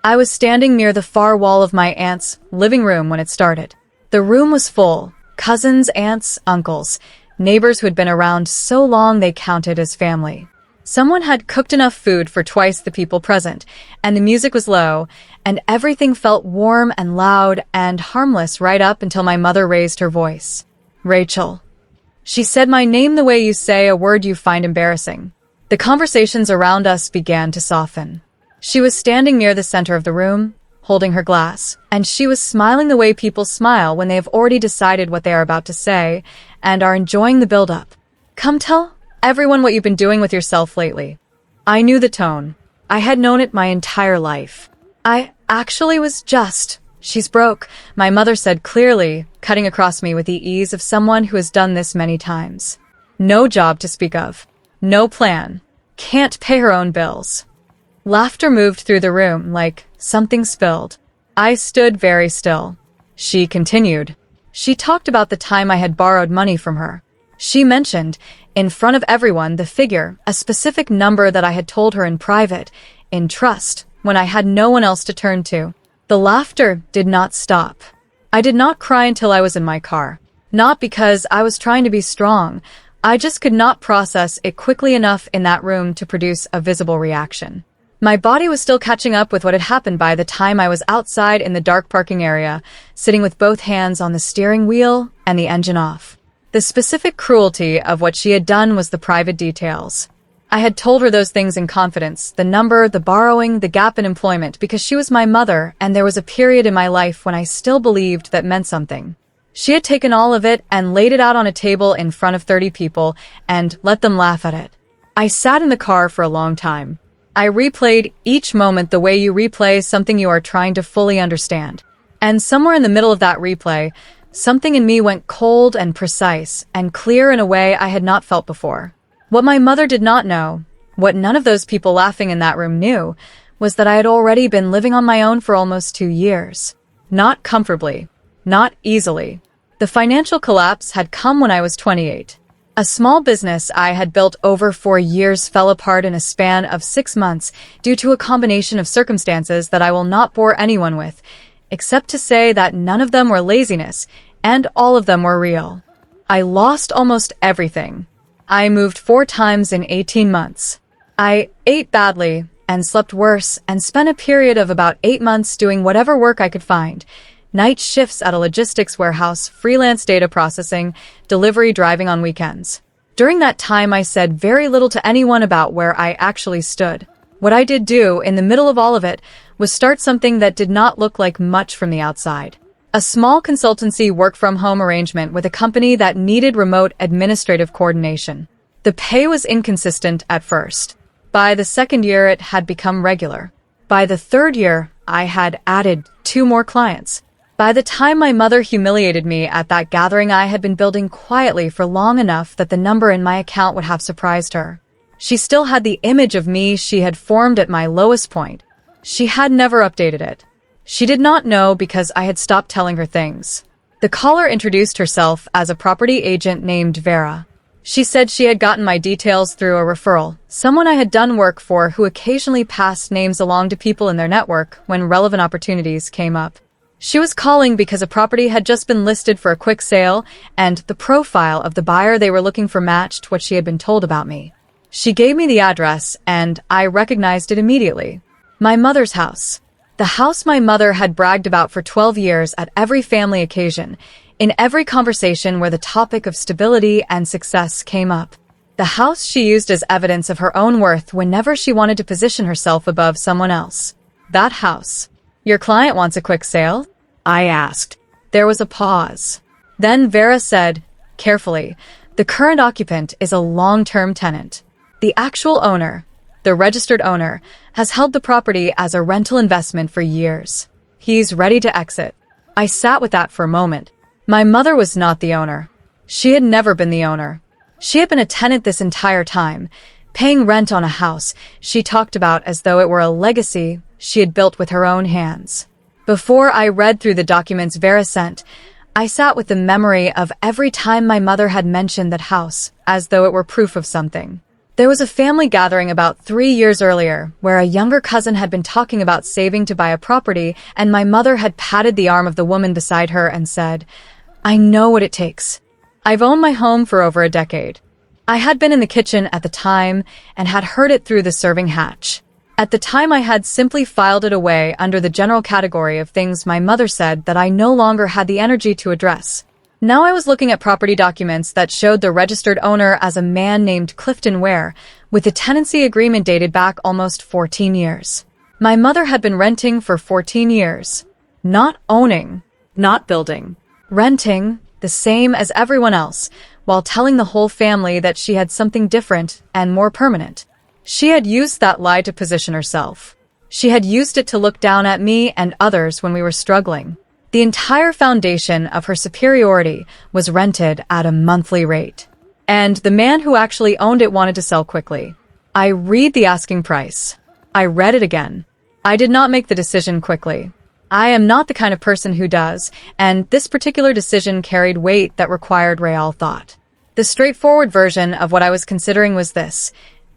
I was standing near the far wall of my aunt's living room when it started. The room was full. Cousins, aunts, uncles, neighbors who had been around so long they counted as family. Someone had cooked enough food for twice the people present, and the music was low, and everything felt warm and loud and harmless right up until my mother raised her voice. "Rachel." She said my name the way you say a word you find embarrassing. The conversations around us began to soften. She was standing near the center of the room, holding her glass, and she was smiling the way people smile when they have already decided what they are about to say and are enjoying the build-up. "Come tell everyone what you've been doing with yourself lately." I knew the tone. I had known it my entire life. "I actually was just..." "She's broke," my mother said clearly, cutting across me with the ease of someone who has done this many times. No job to speak of. No plan. Can't pay her own bills. Laughter moved through the room like something spilled. I stood very still. She continued. She talked about the time I had borrowed money from her. She mentioned, in front of everyone, the figure, a specific number that I had told her in private, in trust, when I had no one else to turn to. The laughter did not stop. I did not cry until I was in my car. Not because I was trying to be strong. I just could not process it quickly enough in that room to produce a visible reaction. My body was still catching up with what had happened by the time I was outside in the dark parking area, sitting with both hands on the steering wheel and the engine off. The specific cruelty of what she had done was the private details. I had told her those things in confidence, the number, the borrowing, the gap in employment, because she was my mother and there was a period in my life when I still believed that meant something. She had taken all of it and laid it out on a table in front of 30 people and let them laugh at it. I sat in the car for a long time. I replayed each moment the way you replay something you are trying to fully understand. And somewhere in the middle of that replay, something in me went cold and precise and clear in a way I had not felt before. What my mother did not know, what none of those people laughing in that room knew, was that I had already been living on my own for almost 2 years. Not comfortably. Not easily. The financial collapse had come when I was 28. A small business I had built over 4 years fell apart in a span of 6 months due to a combination of circumstances that I will not bore anyone with, except to say that none of them were laziness, and all of them were real. I lost almost everything. I moved 4 times in 18 months. I ate badly and slept worse and spent a period of about 8 months doing whatever work I could find. Night shifts at a logistics warehouse, freelance data processing, delivery driving on weekends. During that time, I said very little to anyone about where I actually stood. What I did do, in the middle of all of it, was start something that did not look like much from the outside. A small consultancy work-from-home arrangement with a company that needed remote administrative coordination. The pay was inconsistent at first. By the second year, it had become regular. By the third year, I had added 2 more clients. By the time my mother humiliated me at that gathering, I had been building quietly for long enough that the number in my account would have surprised her. She still had the image of me she had formed at my lowest point. She had never updated it. She did not know because I had stopped telling her things. The caller introduced herself as a property agent named Vera. She said she had gotten my details through a referral, someone I had done work for who occasionally passed names along to people in their network when relevant opportunities came up. She was calling because a property had just been listed for a quick sale, and the profile of the buyer they were looking for matched what she had been told about me. She gave me the address, and I recognized it immediately. My mother's house. The house my mother had bragged about for 12 years at every family occasion, in every conversation where the topic of stability and success came up. The house she used as evidence of her own worth whenever she wanted to position herself above someone else. That house. "Your client wants a quick sale?" I asked. There was a pause. Then Vera said, carefully, "The current occupant is a long-term tenant. The actual owner, the registered owner, has held the property as a rental investment for years. He's ready to exit." I sat with that for a moment. My mother was not the owner. She had never been the owner. She had been a tenant this entire time, paying rent on a house she talked about as though it were a legacy she had built with her own hands. Before I read through the documents Vera sent, I sat with the memory of every time my mother had mentioned that house, as though it were proof of something. There was a family gathering about 3 years earlier where a younger cousin had been talking about saving to buy a property, and my mother had patted the arm of the woman beside her and said, "I know what it takes. I've owned my home for over a decade." I had been in the kitchen at the time and had heard it through the serving hatch. At the time, I had simply filed it away under the general category of things my mother said that I no longer had the energy to address. Now I was looking at property documents that showed the registered owner as a man named Clifton Ware, with the tenancy agreement dated back almost 14 years. My mother had been renting for 14 years. Not owning, not building. Renting, the same as everyone else, while telling the whole family that she had something different and more permanent. She had used that lie to position herself. She had used it to look down at me and others when we were struggling. The entire foundation of her superiority was rented at a monthly rate. And the man who actually owned it wanted to sell quickly. I read the asking price. I read it again. I did not make the decision quickly. I am not the kind of person who does, and this particular decision carried weight that required real thought. The straightforward version of what I was considering was this: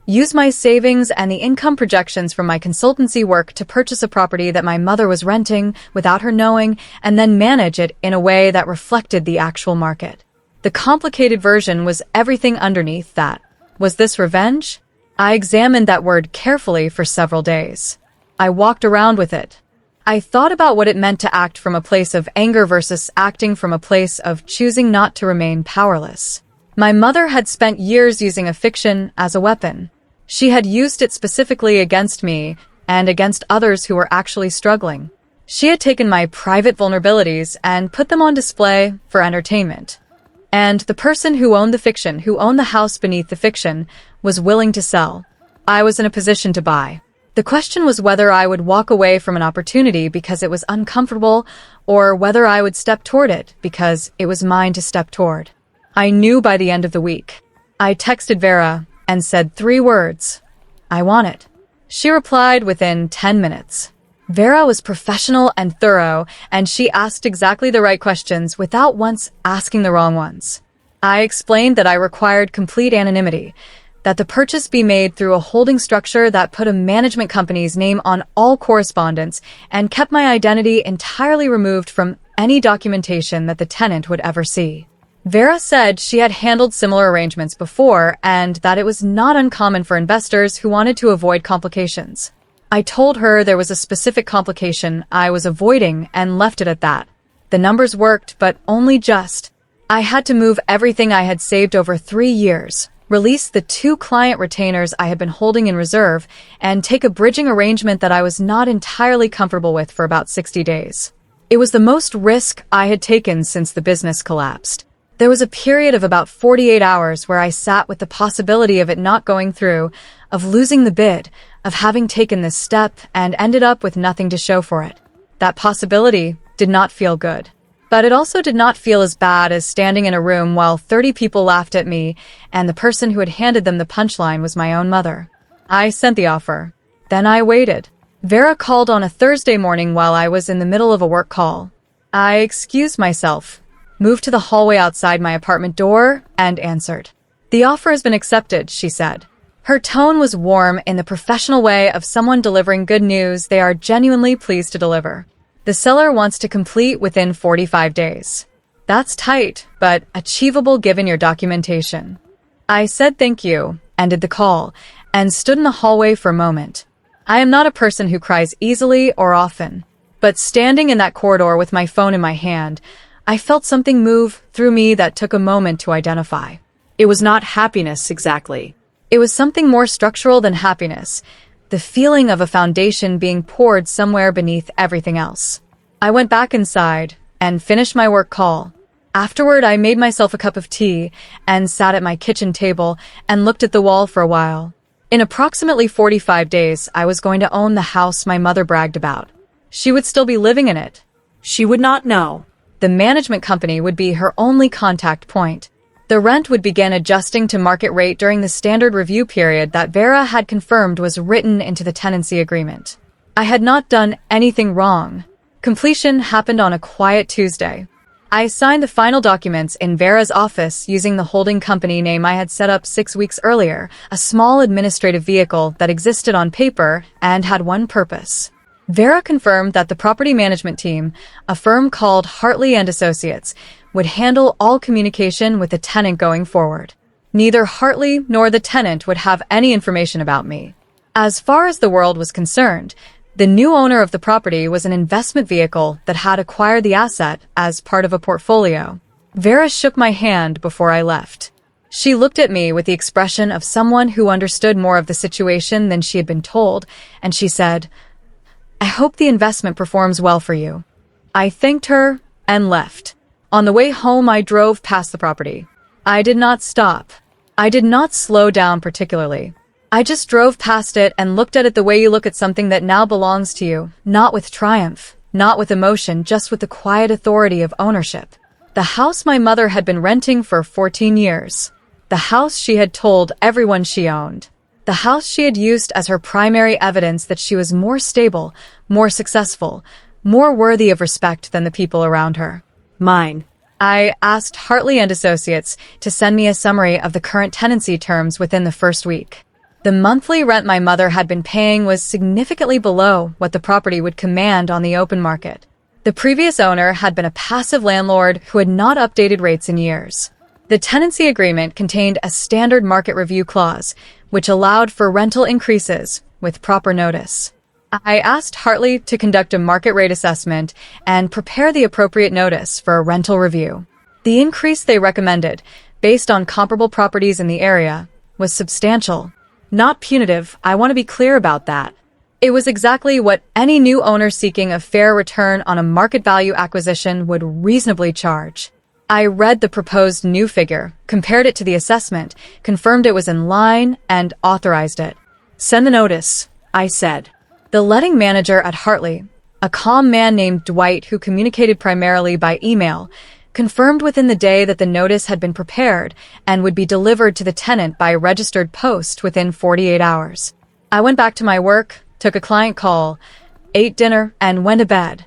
use my savings and the income projections from my consultancy work to purchase a property that my mother was renting without her knowing, and then manage it in a way that reflected the actual market. The complicated version was everything underneath that. Was this revenge? I examined that word carefully for several days. I walked around with it. I thought about what it meant to act from a place of anger versus acting from a place of choosing not to remain powerless. My mother had spent years using a fiction as a weapon. She had used it specifically against me and against others who were actually struggling. She had taken my private vulnerabilities and put them on display for entertainment. And the person who owned the fiction, who owned the house beneath the fiction, was willing to sell. I was in a position to buy. The question was whether I would walk away from an opportunity because it was uncomfortable, or whether I would step toward it because it was mine to step toward. I knew by the end of the week. I texted Vera and said 3 words: "I want it." She replied within 10 minutes. Vera was professional and thorough, and she asked exactly the right questions without once asking the wrong ones. I explained that I required complete anonymity, that the purchase be made through a holding structure that put a management company's name on all correspondence and kept my identity entirely removed from any documentation that the tenant would ever see. Vera said she had handled similar arrangements before and that it was not uncommon for investors who wanted to avoid complications. I told her there was a specific complication I was avoiding and left it at that. The numbers worked, but only just. I had to move everything I had saved over 3 years, release the 2 client retainers I had been holding in reserve, and take a bridging arrangement that I was not entirely comfortable with for about 60 days. It was the most risk I had taken since the business collapsed. There was a period of about 48 hours where I sat with the possibility of it not going through, of losing the bid, of having taken this step and ended up with nothing to show for it. That possibility did not feel good. But it also did not feel as bad as standing in a room while 30 people laughed at me and the person who had handed them the punchline was my own mother. I sent the offer. Then I waited. Vera called on a Thursday morning while I was in the middle of a work call. I excused myself, moved to the hallway outside my apartment door, and answered. "The offer has been accepted," she said. Her tone was warm in the professional way of someone delivering good news they are genuinely pleased to deliver. "The seller wants to complete within 45 days. That's tight, but achievable given your documentation." I said thank you, ended the call, and stood in the hallway for a moment. I am not a person who cries easily or often, but standing in that corridor with my phone in my hand, I felt something move through me that took a moment to identify. It was not happiness exactly. It was something more structural than happiness, the feeling of a foundation being poured somewhere beneath everything else. I went back inside and finished my work call. Afterward, I made myself a cup of tea and sat at my kitchen table and looked at the wall for a while. In approximately 45 days, I was going to own the house my mother bragged about. She would still be living in it. She would not know. The management company would be her only contact point. The rent would begin adjusting to market rate during the standard review period that Vera had confirmed was written into the tenancy agreement. I had not done anything wrong. Completion happened on a quiet Tuesday. I signed the final documents in Vera's office using the holding company name I had set up 6 weeks earlier, a small administrative vehicle that existed on paper and had one purpose. Vera confirmed that the property management team, a firm called Hartley and Associates, would handle all communication with the tenant going forward. Neither Hartley nor the tenant would have any information about me. As far as the world was concerned, the new owner of the property was an investment vehicle that had acquired the asset as part of a portfolio. Vera shook my hand before I left. She looked at me with the expression of someone who understood more of the situation than she had been told, and she said, "I hope the investment performs well for you." I thanked her and left. On the way home, I drove past the property. I did not stop. I did not slow down particularly. I just drove past it and looked at it the way you look at something that now belongs to you, not with triumph, not with emotion, just with the quiet authority of ownership. The house my mother had been renting for 14 years. The house she had told everyone she owned. The house she had used as her primary evidence that she was more stable, more successful, more worthy of respect than the people around her. Mine. I asked Hartley and Associates to send me a summary of the current tenancy terms within the first week. The monthly rent my mother had been paying was significantly below what the property would command on the open market. The previous owner had been a passive landlord who had not updated rates in years. The tenancy agreement contained a standard market review clause, which allowed for rental increases with proper notice. I asked Hartley to conduct a market rate assessment and prepare the appropriate notice for a rental review. The increase they recommended, based on comparable properties in the area, was substantial. Not punitive, I want to be clear about that. It was exactly what any new owner seeking a fair return on a market value acquisition would reasonably charge. I read the proposed new figure, compared it to the assessment, confirmed it was in line, and authorized it. "Send the notice," I said. The letting manager at Hartley, a calm man named Dwight who communicated primarily by email, confirmed within the day that the notice had been prepared and would be delivered to the tenant by registered post within 48 hours. I went back to my work, took a client call, ate dinner, and went to bed.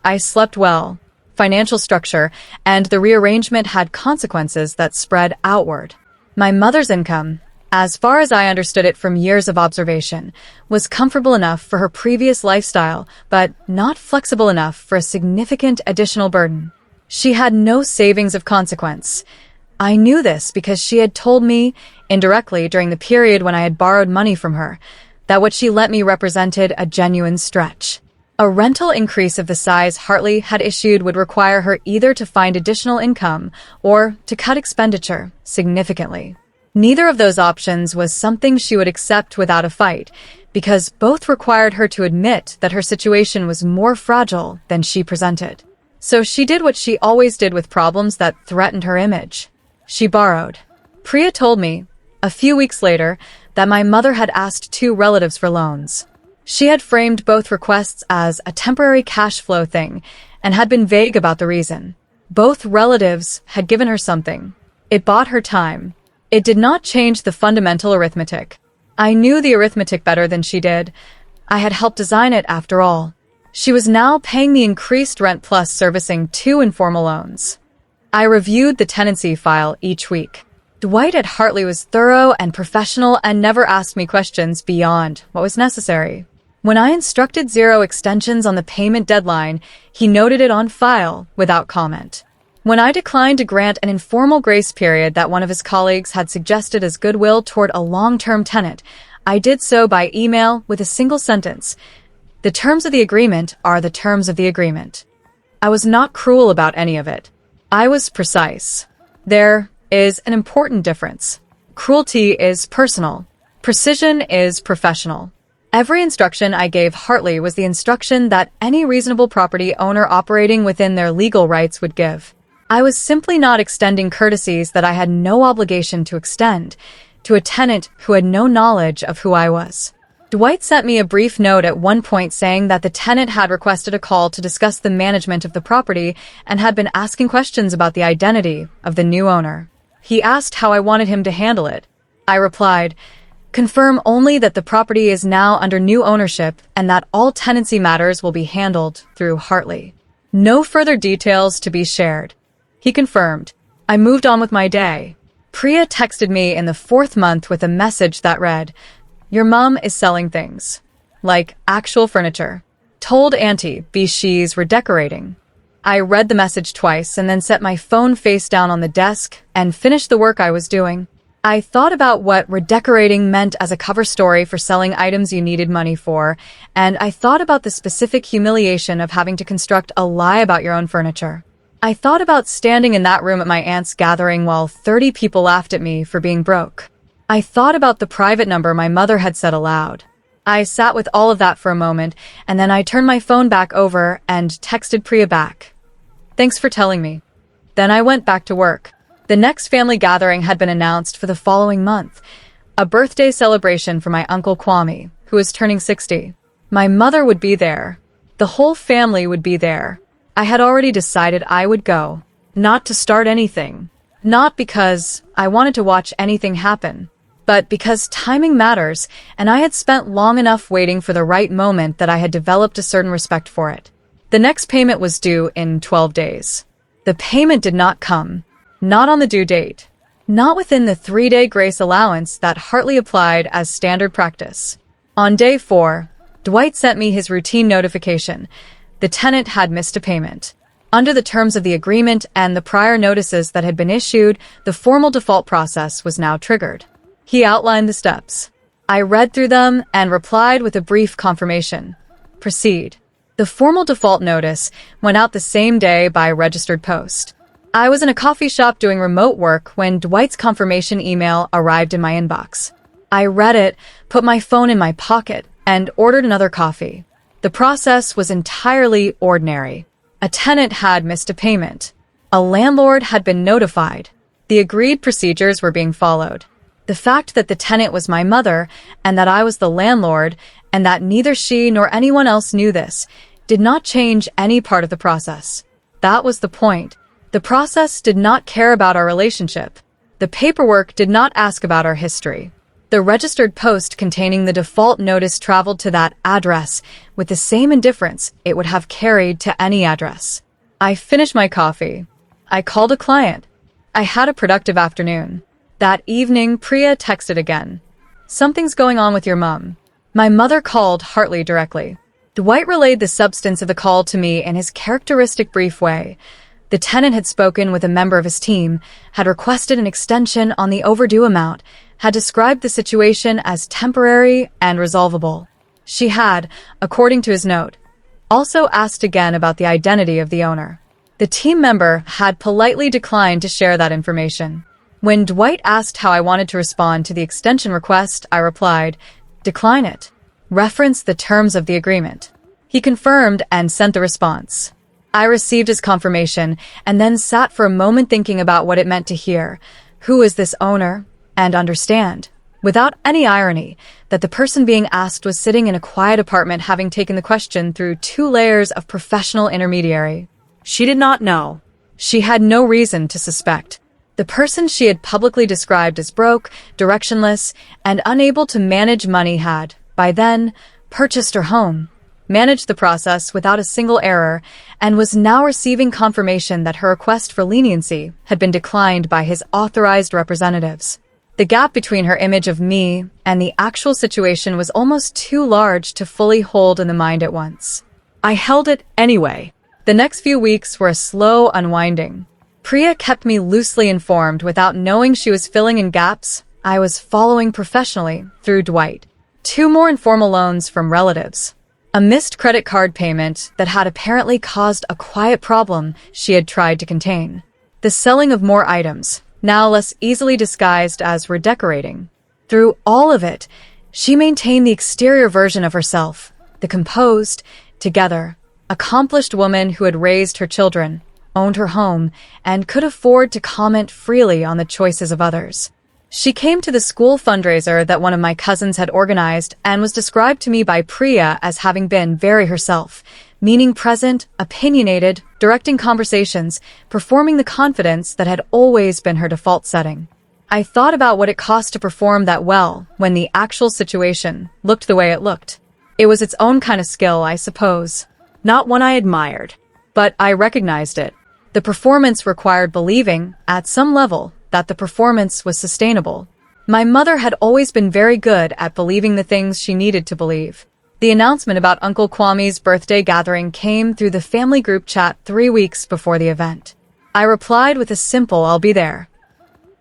I slept well. Financial structure and the rearrangement had consequences that spread outward. My mother's income, as far as I understood it from years of observation, was comfortable enough for her previous lifestyle, but not flexible enough for a significant additional burden. She had no savings of consequence. I knew this because she had told me, indirectly during the period when I had borrowed money from her, that what she lent me represented a genuine stretch. A rental increase of the size Hartley had issued would require her either to find additional income or to cut expenditure significantly. Neither of those options was something she would accept without a fight, because both required her to admit that her situation was more fragile than she presented. So she did what she always did with problems that threatened her image. She borrowed. Priya told me, a few weeks later, that my mother had asked 2 relatives for loans. She had framed both requests as a temporary cash flow thing and had been vague about the reason. Both relatives had given her something. It bought her time. It did not change the fundamental arithmetic. I knew the arithmetic better than she did. I had helped design it after all. She was now paying the increased rent plus servicing 2 informal loans. I reviewed the tenancy file each week. Dwight at Hartley was thorough and professional and never asked me questions beyond what was necessary. When I instructed 0 extensions on the payment deadline, he noted it on file without comment. When I declined to grant an informal grace period that one of his colleagues had suggested as goodwill toward a long-term tenant, I did so by email with a single sentence. The terms of the agreement are the terms of the agreement. I was not cruel about any of it. I was precise. There is an important difference. Cruelty is personal. Precision is professional. Every instruction I gave Hartley was the instruction that any reasonable property owner operating within their legal rights would give. I was simply not extending courtesies that I had no obligation to extend to a tenant who had no knowledge of who I was. Dwight sent me a brief note at one point saying that the tenant had requested a call to discuss the management of the property and had been asking questions about the identity of the new owner. He asked how I wanted him to handle it. I replied, "Confirm only that the property is now under new ownership and that all tenancy matters will be handled through Hartley. No further details to be shared." He confirmed. I moved on with my day. Priya texted me in the 4th month with a message that read, "Your mom is selling things. Like actual furniture. Told Auntie she's redecorating." I read the message twice and then set my phone face down on the desk and finished the work I was doing. I thought about what redecorating meant as a cover story for selling items you needed money for, and I thought about the specific humiliation of having to construct a lie about your own furniture. I thought about standing in that room at my aunt's gathering while 30 people laughed at me for being broke. I thought about the private number my mother had said aloud. I sat with all of that for a moment, and then I turned my phone back over and texted Priya back. "Thanks for telling me." Then I went back to work. The next family gathering had been announced for the following month, a birthday celebration for my Uncle Kwame, who was turning 60. My mother would be there. The whole family would be there. I had already decided I would go, not to start anything, not because I wanted to watch anything happen, but because timing matters, and I had spent long enough waiting for the right moment that I had developed a certain respect for it. The next payment was due in 12 days. The payment did not come. Not on the due date. Not within the 3-day grace allowance that Hartley applied as standard practice. On day 4, Dwight sent me his routine notification. The tenant had missed a payment. Under the terms of the agreement and the prior notices that had been issued, the formal default process was now triggered. He outlined the steps. I read through them and replied with a brief confirmation. Proceed. The formal default notice went out the same day by registered post. I was in a coffee shop doing remote work when Dwight's confirmation email arrived in my inbox. I read it, put my phone in my pocket, and ordered another coffee. The process was entirely ordinary. A tenant had missed a payment. A landlord had been notified. The agreed procedures were being followed. The fact that the tenant was my mother and that I was the landlord and that neither she nor anyone else knew this did not change any part of the process. That was the point. The process did not care about our relationship. The paperwork did not ask about our history. The registered post containing the default notice traveled to that address with the same indifference it would have carried to any address. I finished my coffee. I called a client. I had a productive afternoon. That evening, Priya texted again. "Something's going on with your mom." My mother called Hartley directly. Dwight relayed the substance of the call to me in his characteristic brief way. The tenant had spoken with a member of his team, had requested an extension on the overdue amount, had described the situation as temporary and resolvable. She had, according to his note, also asked again about the identity of the owner. The team member had politely declined to share that information. When Dwight asked how I wanted to respond to the extension request, I replied, "Decline it. Reference the terms of the agreement." He confirmed and sent the response. I received his confirmation and then sat for a moment thinking about what it meant to hear, "Who is this owner?" and understand, without any irony, that the person being asked was sitting in a quiet apartment having taken the question through 2 layers of professional intermediary. She did not know. She had no reason to suspect. The person she had publicly described as broke, directionless, and unable to manage money had, by then, purchased her home, managed the process without a single error, and was now receiving confirmation that her request for leniency had been declined by his authorized representatives. The gap between her image of me and the actual situation was almost too large to fully hold in the mind at once. I held it anyway. The next few weeks were a slow unwinding. Priya kept me loosely informed without knowing she was filling in gaps I was following professionally through Dwight. 2 more informal loans from relatives. A missed credit card payment that had apparently caused a quiet problem she had tried to contain. The selling of more items, now less easily disguised as redecorating. Through all of it, she maintained the exterior version of herself, the composed, together, accomplished woman who had raised her children, owned her home, and could afford to comment freely on the choices of others. She came to the school fundraiser that one of my cousins had organized and was described to me by Priya as having been very herself, meaning present, opinionated, directing conversations, performing the confidence that had always been her default setting. I thought about what it cost to perform that well when the actual situation looked the way it looked. It was its own kind of skill, I suppose. Not one I admired, but I recognized it. The performance required believing, at some level, that the performance was sustainable. My mother had always been very good at believing the things she needed to believe. The announcement about Uncle Kwame's birthday gathering came through the family group chat 3 weeks before the event. I replied with a simple "I'll be there."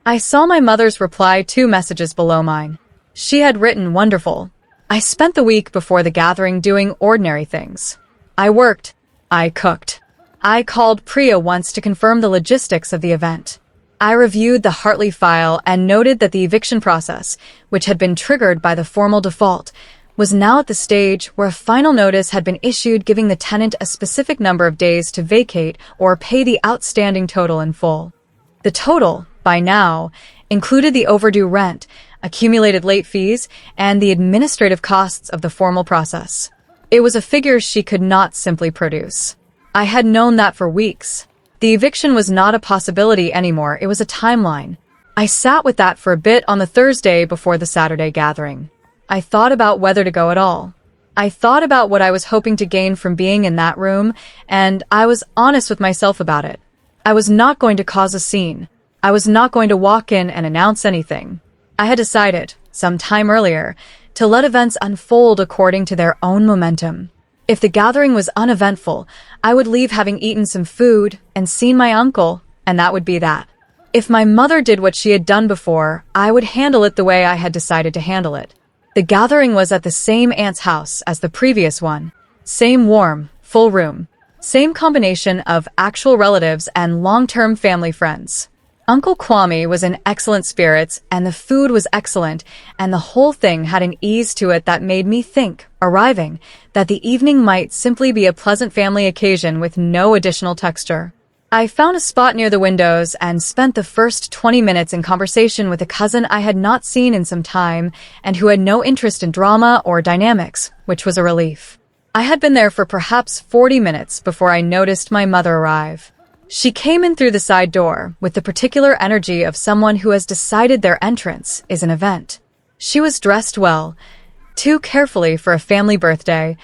I saw my mother's reply 2 messages below mine. She had written, "Wonderful. I spent the week before the gathering doing ordinary things. I worked. I cooked. I called Priya once to confirm the logistics of the event. I reviewed the Hartley file and noted that the eviction process, which had been triggered by the formal default, was now at the stage where a final notice had been issued giving the tenant a specific number of days to vacate or pay the outstanding total in full. The total, by now, included the overdue rent, accumulated late fees, and the administrative costs of the formal process. It was a figure she could not simply produce. I had known that for weeks. The eviction was not a possibility anymore, it was a timeline. I sat with that for a bit on the Thursday before the Saturday gathering. I thought about whether to go at all. I thought about what I was hoping to gain from being in that room, and I was honest with myself about it. I was not going to cause a scene. I was not going to walk in and announce anything. I had decided, some time earlier, to let events unfold according to their own momentum. If the gathering was uneventful, I would leave having eaten some food and seen my uncle, and that would be that. If my mother did what she had done before, I would handle it the way I had decided to handle it. The gathering was at the same aunt's house as the previous one. Same warm, full room. Same combination of actual relatives and long-term family friends. Uncle Kwame was in excellent spirits, and the food was excellent, and the whole thing had an ease to it that made me think, arriving, that the evening might simply be a pleasant family occasion with no additional texture. I found a spot near the windows and spent the first 20 minutes in conversation with a cousin I had not seen in some time and who had no interest in drama or dynamics, which was a relief. I had been there for perhaps 40 minutes before I noticed my mother arrive. She came in through the side door with the particular energy of someone who has decided their entrance is an event. She was dressed well, too carefully for a family birthday,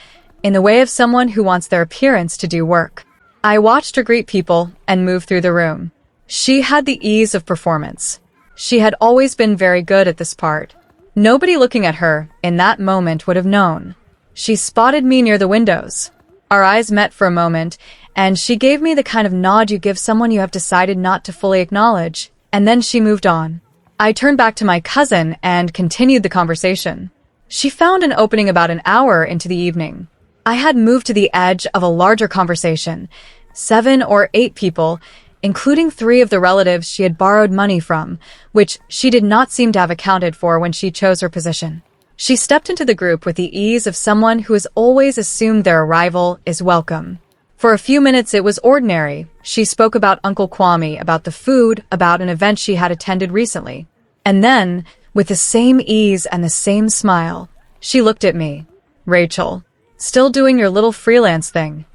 in the way of someone who wants their appearance to do work. I watched her greet people and move through the room. She had the ease of performance. She had always been very good at this part. Nobody looking at her in that moment would have known. She spotted me near the windows. Our eyes met for a moment, and she gave me the kind of nod you give someone you have decided not to fully acknowledge, and then she moved on. I turned back to my cousin and continued the conversation. She found an opening about an hour into the evening. I had moved to the edge of a larger conversation, 7 or 8 people, including 3 of the relatives she had borrowed money from, which she did not seem to have accounted for when she chose her position. She stepped into the group with the ease of someone who has always assumed their arrival is welcome. For a few minutes it was ordinary. She spoke about Uncle Kwame, about the food, about an event she had attended recently. And then, with the same ease and the same smile, she looked at me. "Rachel, still doing your little freelance thing?"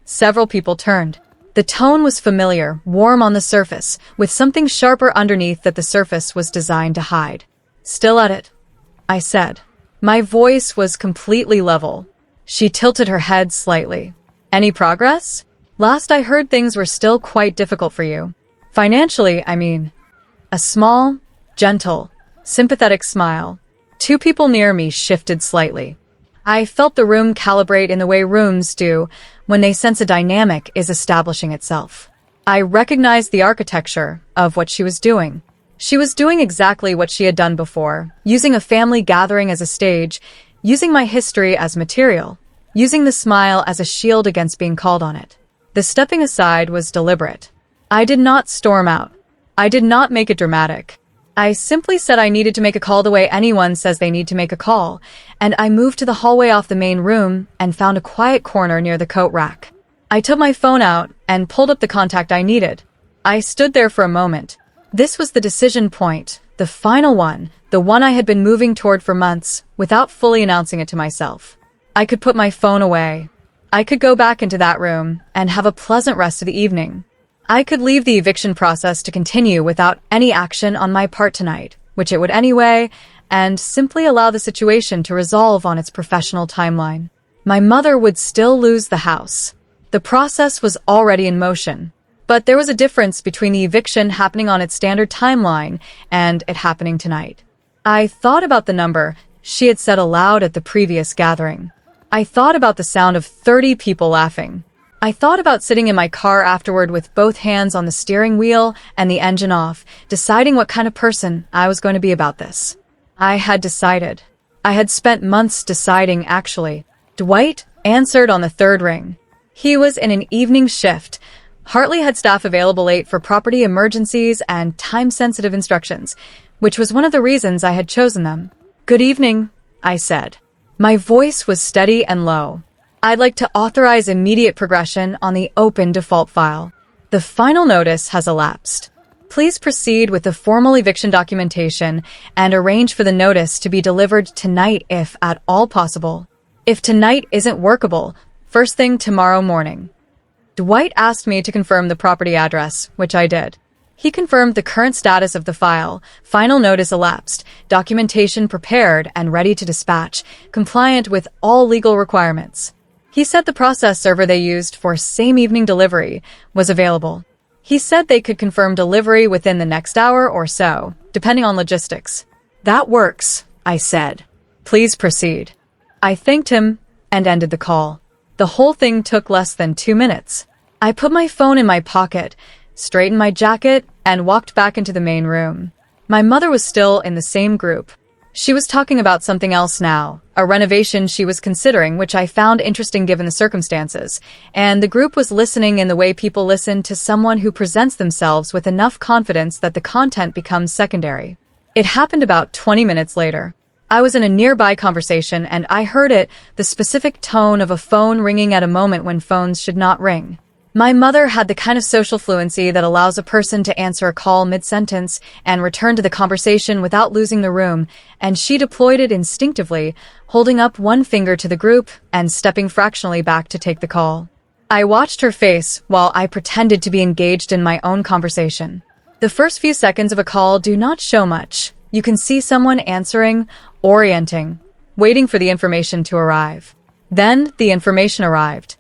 Several people turned. The tone was familiar, warm on the surface, with something sharper underneath that the surface was designed to hide. "Still at it," I said. My voice was completely level. She tilted her head slightly. "Any progress? Last I heard things were still quite difficult for you. Financially, I mean." A small, gentle, sympathetic smile. 2 people near me shifted slightly. I felt the room calibrate in the way rooms do when they sense a dynamic is establishing itself. I recognized the architecture of what she was doing. She was doing exactly what she had done before, using a family gathering as a stage, using my history as material, using the smile as a shield against being called on it. The stepping aside was deliberate. I did not storm out. I did not make it dramatic. I simply said I needed to make a call the way anyone says they need to make a call, and I moved to the hallway off the main room and found a quiet corner near the coat rack. I took my phone out and pulled up the contact I needed. I stood there for a moment. This was the decision point, the final one, the one I had been moving toward for months, without fully announcing it to myself. I could put my phone away. I could go back into that room and have a pleasant rest of the evening. I could leave the eviction process to continue without any action on my part tonight, which it would anyway, and simply allow the situation to resolve on its professional timeline. My mother would still lose the house. The process was already in motion. But there was a difference between the eviction happening on its standard timeline and it happening tonight. I thought about the number she had said aloud at the previous gathering. I thought about the sound of 30 people laughing. I thought about sitting in my car afterward with both hands on the steering wheel and the engine off, deciding what kind of person I was going to be about this. I had decided. I had spent months deciding, actually. Dwight answered on the third ring. He was in an evening shift. Hartley had staff available late for property emergencies and time-sensitive instructions, which was one of the reasons I had chosen them. "Good evening," I said. My voice was steady and low. "I'd like to authorize immediate progression on the open default file. The final notice has elapsed. Please proceed with the formal eviction documentation and arrange for the notice to be delivered tonight if at all possible. If tonight isn't workable, first thing tomorrow morning." Dwight asked me to confirm the property address, which I did. He confirmed the current status of the file, final notice elapsed, documentation prepared and ready to dispatch, compliant with all legal requirements. He said the process server they used for same-evening delivery was available. He said they could confirm delivery within the next hour or so, depending on logistics. "That works," I said. "Please proceed." I thanked him and ended the call. The whole thing took less than 2 minutes. I put my phone in my pocket, straightened my jacket, and walked back into the main room. My mother was still in the same group. She was talking about something else now, a renovation she was considering, which I found interesting given the circumstances, and the group was listening in the way people listen to someone who presents themselves with enough confidence that the content becomes secondary. It happened about 20 minutes later. I was in a nearby conversation and I heard it, the specific tone of a phone ringing at a moment when phones should not ring. My mother had the kind of social fluency that allows a person to answer a call mid-sentence and return to the conversation without losing the room, and she deployed it instinctively, holding up one finger to the group and stepping fractionally back to take the call. I watched her face while I pretended to be engaged in my own conversation. The first few seconds of a call do not show much. You can see someone answering, orienting, waiting for the information to arrive. Then the information arrived.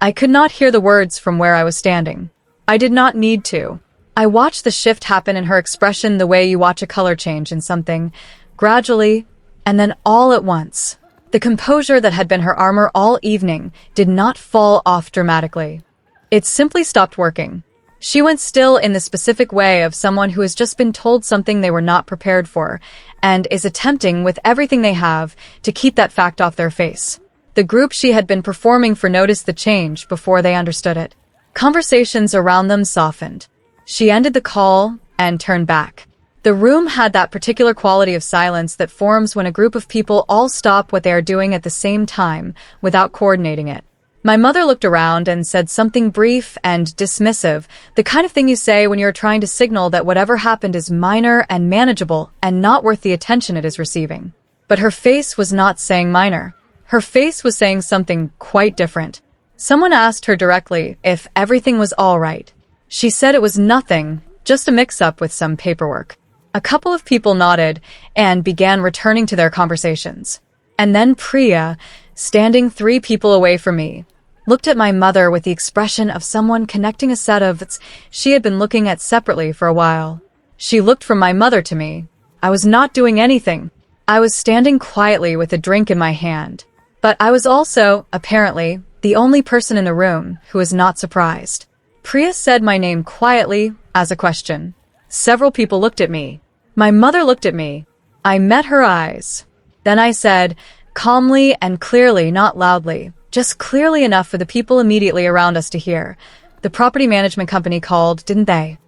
I could not hear the words from where I was standing. I did not need to. I watched the shift happen in her expression the way you watch a color change in something, gradually, and then all at once. The composure that had been her armor all evening did not fall off dramatically. It simply stopped working. She went still in the specific way of someone who has just been told something they were not prepared for, and is attempting with everything they have to keep that fact off their face. The group she had been performing for noticed the change before they understood it. Conversations around them softened. She ended the call and turned back. The room had that particular quality of silence that forms when a group of people all stop what they are doing at the same time without coordinating it. My mother looked around and said something brief and dismissive, the kind of thing you say when you're trying to signal that whatever happened is minor and manageable and not worth the attention it is receiving. But her face was not saying minor. Her face was saying something quite different. Someone asked her directly if everything was all right. She said it was nothing, just a mix-up with some paperwork. A couple of people nodded and began returning to their conversations. And then Priya, standing 3 people away from me, looked at my mother with the expression of someone connecting a set of she had been looking at separately for a while. She looked from my mother to me. I was not doing anything. I was standing quietly with a drink in my hand. But I was also, apparently, the only person in the room who was not surprised. Priya said my name quietly as a question. Several people looked at me. My mother looked at me. I met her eyes. Then I said, calmly and clearly, not loudly, just clearly enough for the people immediately around us to hear. The property management company called, didn't they?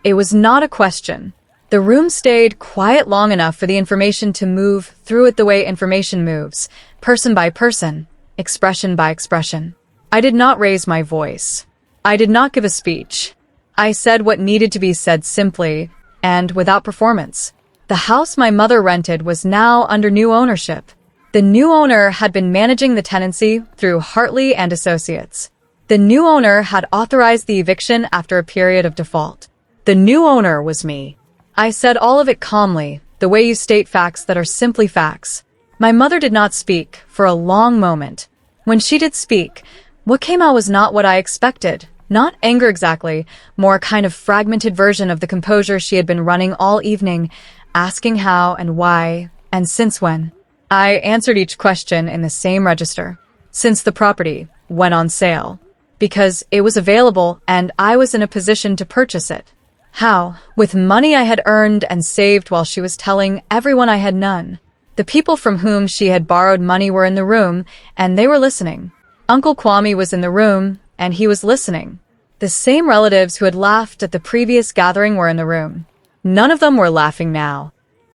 It was not a question. The room stayed quiet long enough for the information to move through it the way information moves, person by person, expression by expression. I did not raise my voice. I did not give a speech. I said what needed to be said simply and without performance. The house my mother rented was now under new ownership. The new owner had been managing the tenancy through Hartley and Associates. The new owner had authorized the eviction after a period of default. The new owner was me. I said all of it calmly, the way you state facts that are simply facts. My mother did not speak for a long moment. When she did speak, what came out was not what I expected, Not anger exactly, more a kind of fragmented version of the composure she had been running all evening, asking how and why and since when. I answered each question in the same register. Since the property went on sale. Because it was available and I was in a position to purchase it. How? With money I had earned and saved while she was telling everyone I had none. The people from whom she had borrowed money were in the room, and they were listening. Uncle Kwame was in the room, and he was listening. The same relatives who had laughed at the previous gathering were in the room. None of them were laughing now.